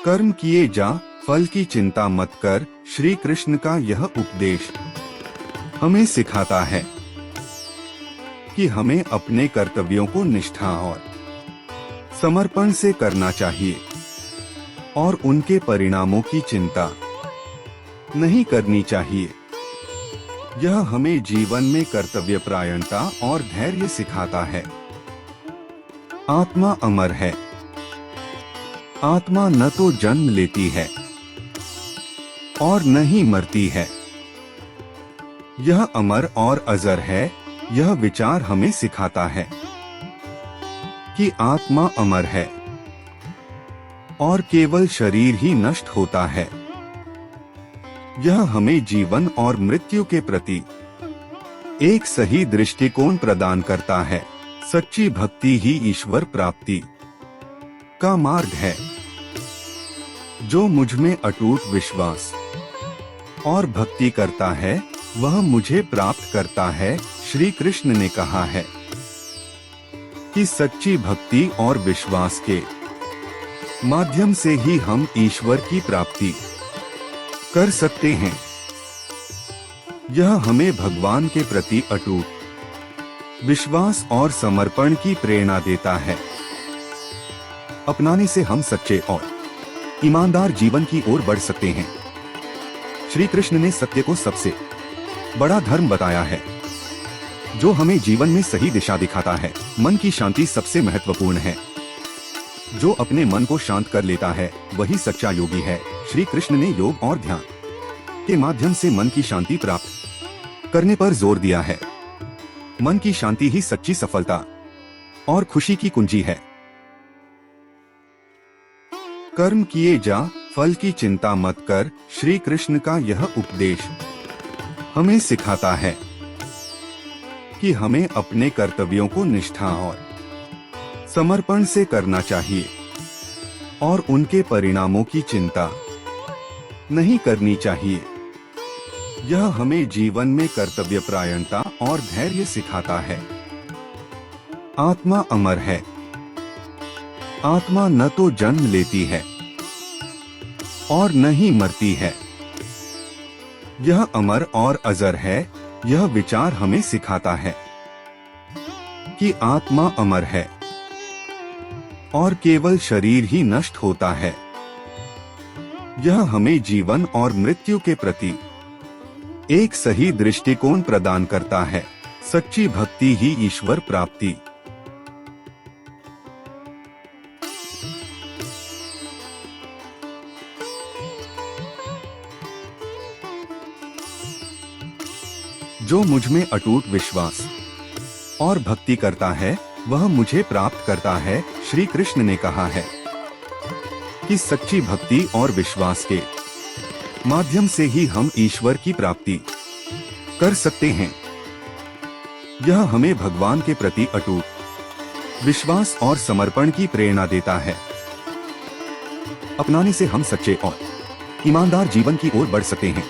कर्म किए जा, फल की चिंता मत कर। श्री कृष्ण का यह उपदेश हमें सिखाता है कि हमें अपने कर्तव्यों को निष्ठा और समर्पण से करना चाहिए और उनके परिणामों की चिंता नहीं करनी चाहिए। यह हमें जीवन में कर्तव्यपरायणता और धैर्य सिखाता है। आत्मा अमर है। आत्मा न तो जन्म लेती है और न ही मरती है। यह अमर और अजर है। यह विचार हमें सिखाता है कि आत्मा अमर है और केवल शरीर ही नष्ट होता है। यह हमें जीवन और मृत्यु के प्रति एक सही दृष्टिकोण प्रदान करता है। सच्ची भक्ति ही ईश्वर प्राप्ति का मार्ग है। जो मुझ में अटूट विश्वास और भक्ति करता है वह मुझे प्राप्त करता है। श्री कृष्ण ने कहा है कि सच्ची भक्ति और विश्वास के माध्यम से ही हम ईश्वर की प्राप्ति कर सकते हैं। यह हमें भगवान के प्रति अटूट विश्वास और समर्पण की प्रेरणा देता है। अपनाने से हम सच्चे और ईमानदार जीवन की ओर बढ़ सकते हैं। श्री कृष्ण ने सत्य को सबसे बड़ा धर्म बताया है, जो हमें जीवन में सही दिशा दिखाता है। मन की शांति सबसे महत्वपूर्ण है। जो अपने मन को शांत कर लेता है वही सच्चा योगी है। श्री कृष्ण ने योग और ध्यान के माध्यम से मन की शांति प्राप्त करने पर जोर दिया है। मन की शांति ही सच्ची सफलता और खुशी की कुंजी है। कर्म किए जा, फल की चिंता मत कर। श्री कृष्ण का यह उपदेश हमें सिखाता है कि हमें अपने कर्तव्यों को निष्ठा और समर्पण से करना चाहिए और उनके परिणामों की चिंता नहीं करनी चाहिए। यह हमें जीवन में कर्तव्यपरायणता और धैर्य सिखाता है। आत्मा अमर है। आत्मा न तो जन्म लेती है और न ही मरती है। यह अमर और अजर है। यह विचार हमें सिखाता है कि आत्मा अमर है और केवल शरीर ही नष्ट होता है। यह हमें जीवन और मृत्यु के प्रति एक सही दृष्टिकोण प्रदान करता है। सच्ची भक्ति ही ईश्वर प्राप्ति जो मुझ में अटूट विश्वास और भक्ति करता है वह मुझे प्राप्त करता है। श्री कृष्ण ने कहा है कि सच्ची भक्ति और विश्वास के माध्यम से ही हम ईश्वर की प्राप्ति कर सकते हैं। यह हमें भगवान के प्रति अटूट विश्वास और समर्पण की प्रेरणा देता है। अपनाने से हम सच्चे और ईमानदार जीवन की ओर बढ़ सकते हैं।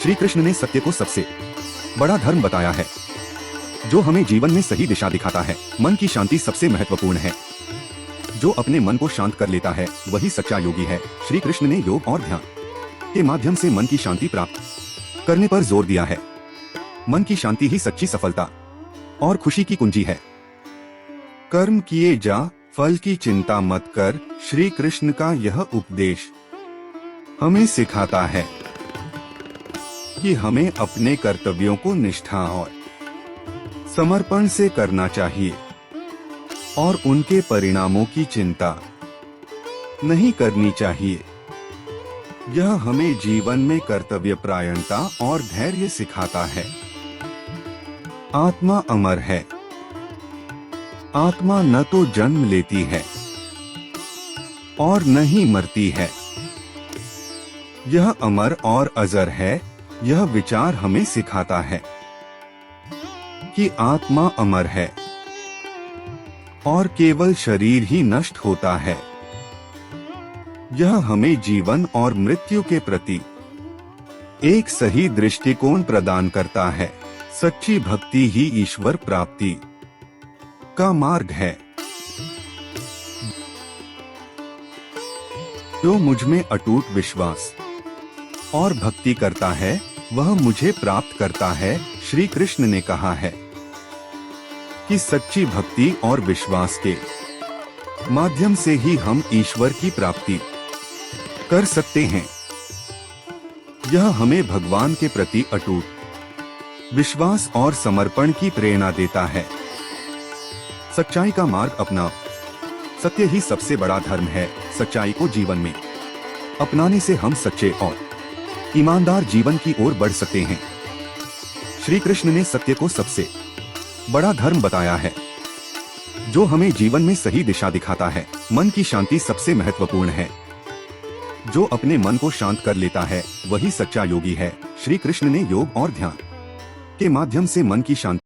श्री कृष्ण ने सत्य को सबसे बड़ा धर्म बताया है, जो हमें जीवन में सही दिशा दिखाता है। मन की शांति सबसे महत्वपूर्ण है। जो अपने मन को शांत कर लेता है वही सच्चा योगी है। श्री कृष्ण ने योग और ध्यान के माध्यम से मन की शांति प्राप्त करने पर जोर दिया है। मन की शांति ही सच्ची सफलता और खुशी की कुंजी है। कर्म किए जा, फल की चिंता मत कर। श्री कृष्ण का यह उपदेश हमें सिखाता है कि हमें अपने कर्तव्यों को निष्ठा और समर्पण से करना चाहिए और उनके परिणामों की चिंता नहीं करनी चाहिए। यह हमें जीवन में कर्तव्यपरायणता और धैर्य सिखाता है। आत्मा अमर है। आत्मा न तो जन्म लेती है और न ही मरती है। यह अमर और अजर है। यह विचार हमें सिखाता है कि आत्मा अमर है और केवल शरीर ही नष्ट होता है। यह हमें जीवन और मृत्यु के प्रति एक सही दृष्टिकोण प्रदान करता है। सच्ची भक्ति ही ईश्वर प्राप्ति का मार्ग है। जो मुझ में अटूट विश्वास और भक्ति करता है वह मुझे प्राप्त करता है। श्री कृष्ण ने कहा है कि सच्ची भक्ति और विश्वास के माध्यम से ही हम ईश्वर की प्राप्ति कर सकते हैं। यह हमें भगवान के प्रति अटूट विश्वास और समर्पण की प्रेरणा देता है। सच्चाई का मार्ग अपनाओ। सत्य ही सबसे बड़ा धर्म है। सच्चाई को जीवन में अपनाने से हम सच्चे और ईमानदार जीवन की ओर बढ़ सकते हैं। श्री कृष्ण ने सत्य को सबसे बड़ा धर्म बताया है, जो हमें जीवन में सही दिशा दिखाता है। मन की शांति सबसे महत्वपूर्ण है। जो अपने मन को शांत कर लेता है वही सच्चा योगी है। श्री कृष्ण ने योग और ध्यान के माध्यम से मन की शांति